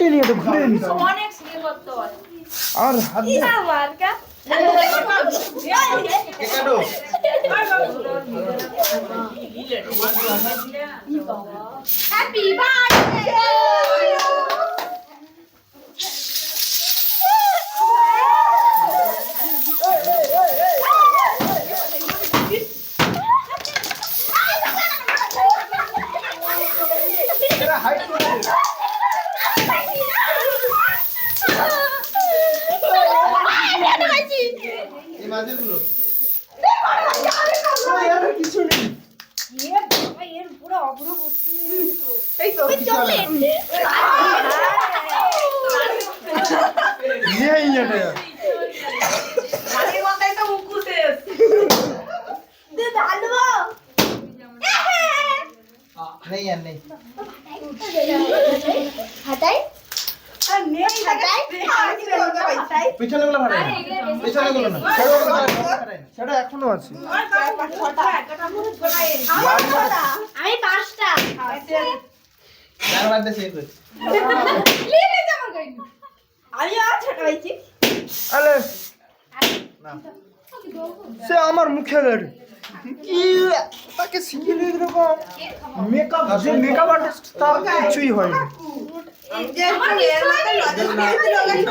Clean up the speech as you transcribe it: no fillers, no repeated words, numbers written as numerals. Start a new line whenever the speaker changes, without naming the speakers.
চারটে নিয়ে তো ঘুরে নিস
অনেক সিল করতে হয়
আর হাত দিয়ে
মার্কা
কেকাটো
হ্যাপি বার্থডে
এরা হাইট করে এই মাঝেগুলো
আর কিছু নেই
এর পুরো অগ্রগতি
এই তো
চকলেট
নেই এটা
আরে মাথায় তো মুকুটে দে ডালবো
নেই আর নেই
হাটাই আর নেই হাটাই
পিছনে গুলো ফাটাই না পিছনে গুলো না
সেটা এখনো আছে
আমি পাঁচটা
চার বারটা শেষ হচ্ছে
আমি আর ছোট হয়েছি
আলে
না
সে আমার মুখে ধরে কি তাকে শিখিয়ে এরকম মেকআপ যে মেকআপ আর্টিস্ট তার কিছুই হয়নি
যে এর মধ্যে লজেন্স